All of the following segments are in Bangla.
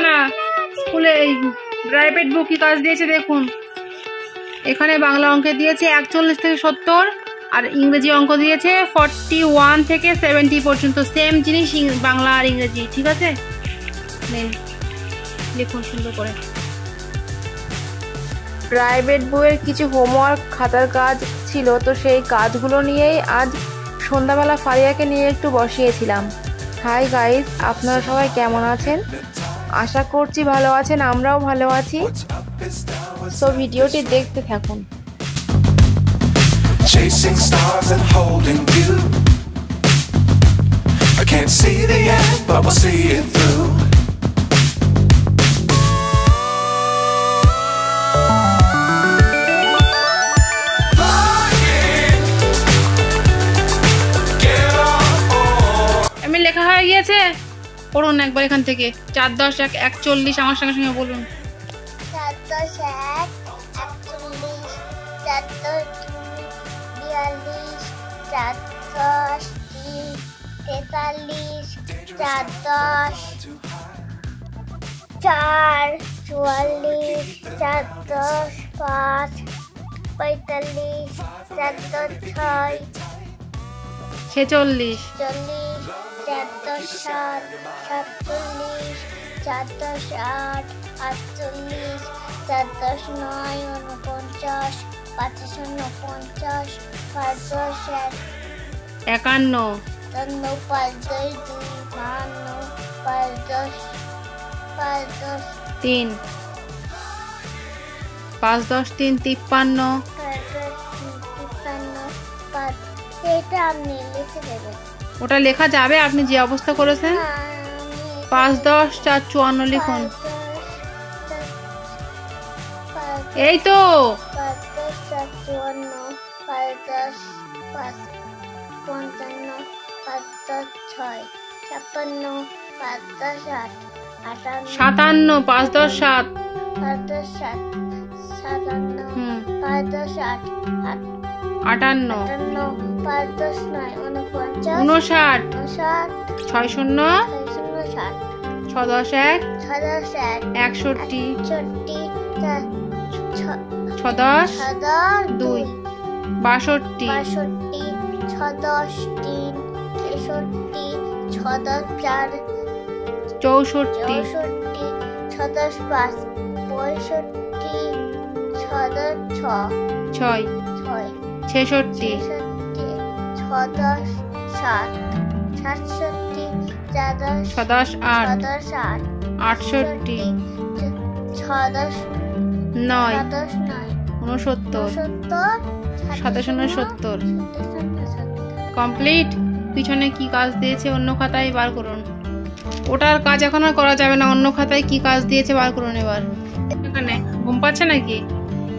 না স্কুলে প্রাইভেট বুক কি কাজ দিয়েছে দেখুন। এখানে বাংলা অঙ্কে দিয়েছে 41 থেকে 70 আর ইংরেজি অঙ্ক দিয়েছে 41 থেকে 70 পর্যন্ত। সেম জিনিস বাংলা আর ইংরেজি, ঠিক আছে? লিখুন সুন্দর করে। প্রাইভেট বইয়ের কিছু হোমওয়ার্ক খাতার কাজ ছিল, তো সেই কাজগুলো নিয়েই আজ সন্ধ্যাবেলা ফারিয়াকে নিয়ে একটু বসিয়েছিলাম। হাই গাইস, আপনারা সবাই কেমন আছেন? আশা করছি ভালো আছেন, আমরাও ভালো আছি। সো ভিডিওটি দেখতে থাকুন। Chasing stars and holding you. I can't see the end, but we'll see it through. লেখা হয়ে গিয়েছে, পড়ুন একবার এখান থেকে। 4 10 1 41, আমার সঙ্গে সঙ্গে বলুন। 4 10 1 41, 4 10 2 42, 4 10 3 43, 4 10 4 44, 4 10 5 45, 4 10 6 46, 40, 4 10 7 47, 4 10 8 48, 4 10 9 49, 5 49, 5 10 51, 5 10 2 52, 5 10 3, 5 10 3 53, 5 এটা আপনি লিখে দেবেন। ওটা লেখা যাবে আপনি যে অবস্থা করেছেন। 5 10 4 54 লিখুন। এই তো 5 10 4 54, 5 10 5 55, 5 10 6 56, 5 10 8 57, 5 10 7, 5 10 7 57, 5 10 8 58, 5 10 9 49, 59, 60 60, 60 6 10 1, 6 10 1 61, 61, 6 10 2 62, 62, 6 10 3 63, 6 10 4 64, 64, 6 10 5 65, 6 10 6 6, 66, 6 10 7 67, 4 10 6 10 8, 68, 6 10 9, 69, 70, কমপ্লিট। পিছনে কি কাজ দিয়েছে অন্য খাতায় বার করুন। ওটার কাজ এখন আর করা যাবে না, অন্য খাতায় কি কাজ দিয়েছে বার করুন এবার। এখানে ঘুম পাচ্ছে নাকি?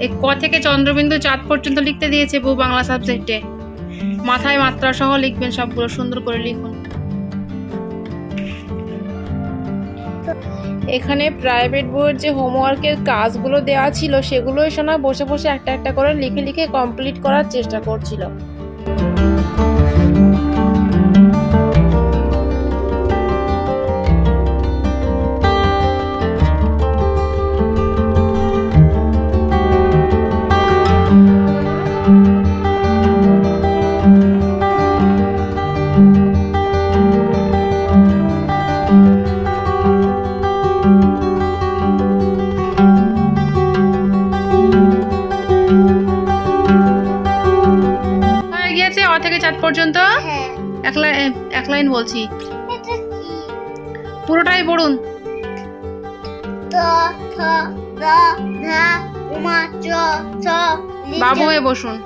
এই ক থেকে চন্দ্রবিন্দু চাঁদ পর্যন্ত লিখতে দিয়েছে বউ বাংলা সাবজেক্টে। মাথায় মাত্রা সহ লিখবেন, সবগুলো সুন্দর করে লিখুন। এখানে প্রাইভেট বইয়ের যে হোমওয়ার্কের কাজগুলো দেওয়া ছিল সেগুলোই শোনা বসে বসে একটা একটা করে লিখে লিখে কমপ্লিট করার চেষ্টা করছিল। পর্যন্ত এক লাইন বলছি, পুরোটাই পড়ুন। বাবু হয়ে বসুন।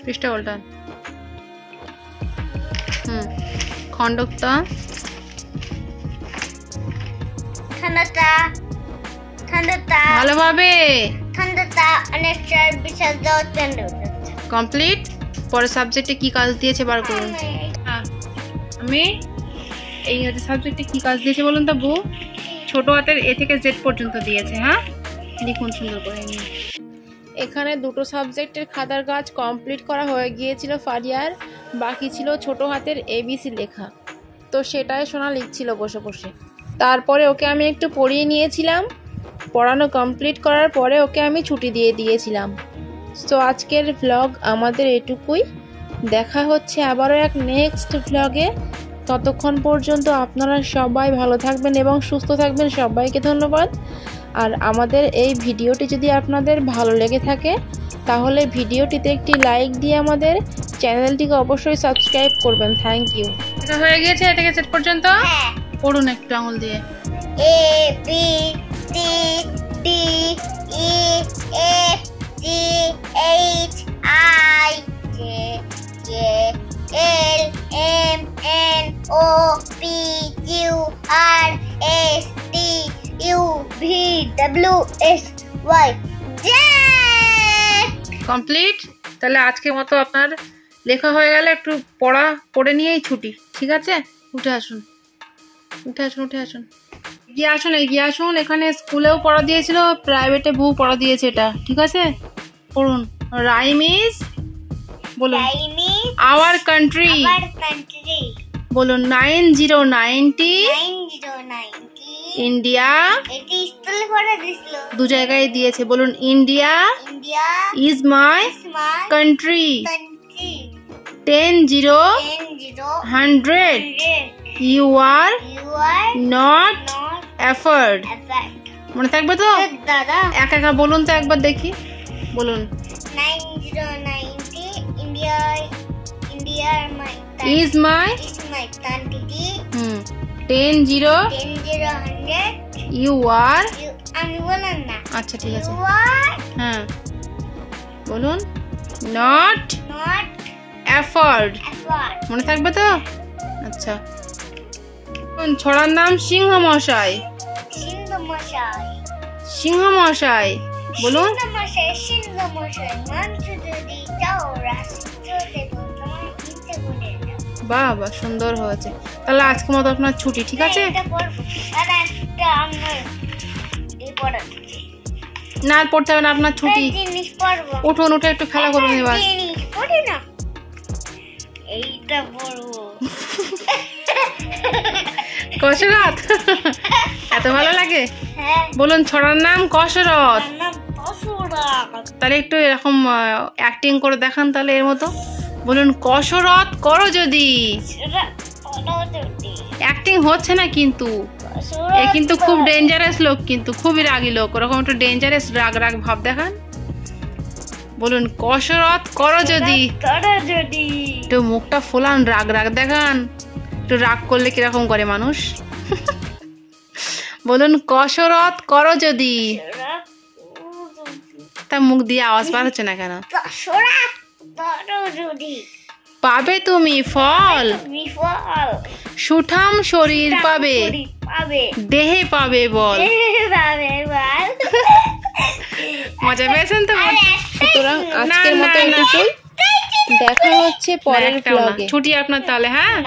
পৃষ্ঠা উল্টান। খণ্ডকটা ভালোভাবে তা অনেকটার বিশাল দৌড়ান কমপ্লিট। পরের সাবজেক্টে কি কাজ দিয়েছে বার করুন। আমি এই সাবজেক্টে কি কাজ দিয়েছে বলুন তো বউ? ছোট হাতের এ থেকে জেড পর্যন্ত দিয়েছে। হ্যাঁ, লিখুন সুন্দর করে নিয়ে। এখানে দুটো সাবজেক্টের খাতার কাজ কমপ্লিট করা হয়ে গিয়েছিল ফারিয়ার, বাকি ছিল ছোট হাতের এবিসি লেখা। তো সেটাই সোনা লিখছিল বসে বসে। তারপরে ওকে আমি একটু পড়িয়ে নিয়েছিলাম। পড়ানো কমপ্লিট করার পরে ওকে আমি ছুটি দিয়ে দিয়েছিলাম। তো আজকের ভ্লগ আমাদের এটুকুই। দেখা হচ্ছে আবারও এক নেক্সট ভ্লগে। ততক্ষণ পর্যন্ত আপনারা সবাই ভালো থাকবেন এবং সুস্থ থাকবেন। সবাইকে ধন্যবাদ। আর আমাদের এই ভিডিওটি যদি আপনাদের ভালো লেগে থাকে তাহলে ভিডিওটিতে একটি লাইক দিয়ে আমাদের চ্যানেলটিকে অবশ্যই সাবস্ক্রাইব করবেন। Thank you. এটা হয়ে গিয়েছে এ থেকে জেড পর্যন্ত। পড়ুন একটু আঙুল দিয়ে। A B C D E F G H I J K L M N O P Q R S T U V W X Y Z। Complete. তাহলে আজকের মতো আপনার লেখা হয়ে গেলে একটু পড়ে নিয়েই ছুটি। ঠিক আছে, উঠে আসুন, উঠে আসুন, উঠে আসুন, এগিয়ে আসুন, এগিয়ে আসুন। এখানে স্কুলেও পড়া দিয়েছিল, প্রাইভেটে বউ পড়া দিয়েছে এটা। ঠিক আছে, পড়ুন। রাইম ইজ বলুন। আওয়ার কান্ট্রি বলুন। 9090 ইন্ডিয়া। দু জায়গায় দিয়েছে, বলুন। India is my country. 10 0 100 you are not afford. মনে থাকবে তো? একা একা বলুন তো একবার দেখি, বলুন। 9090 ইজ মাই 10 0 100 ইউ আর। আচ্ছা ঠিক আছে, হ্যাঁ বলুন। Not afford. মনে থাকবে তো? আচ্ছা। ছড়ার নাম সিংহ মশাই। সিংহ মশাই বলুন। বাহ বাহ, সুন্দর হয়েছে। তাহলে আজকের মতো আপনার ছুটি। ঠিক আছে, না আর পড়তে হবে না, আপনার ছুটি। উঠুন, উঠে একটু খেলা করুন এবার। এইটা পড়বো। কসরত এত ভালো লাগে? বলুন। ছড়ার নাম কসরত। তাহলে একটু এরকম অ্যাক্টিং করে দেখান তাহলে এর মতো। বলুন। কসরত করো যদি। অ্যাক্টিং হচ্ছে না কিন্তু। এ কিন্তু খুব ডেঞ্জারাস লোক, কিন্তু খুবই রাগী লোক। ওরকম একটু ডেঞ্জারাস রাগ রাগ ভাব দেখান। বলুন। কসরত করো যদি। একটু মুখটা ফোলান, রাগ রাগ দেখান। একটু রাগ করলে কিরকম করে মানুষ। বলুন। কসরত করো যদি। তা মুখ দিয়ে আওয়াজ বার হচ্ছে না কেন? পাবে তুমি ফল, সুঠাম শরীর পাবে, দেহে পাবে বল। মজা পেয়েছেন তো? সুতরাং আজকের মতো এটুকুই। দেখা হচ্ছে পরের ব্লগে। ছুটি আপনার তাহলে। হ্যাঁ।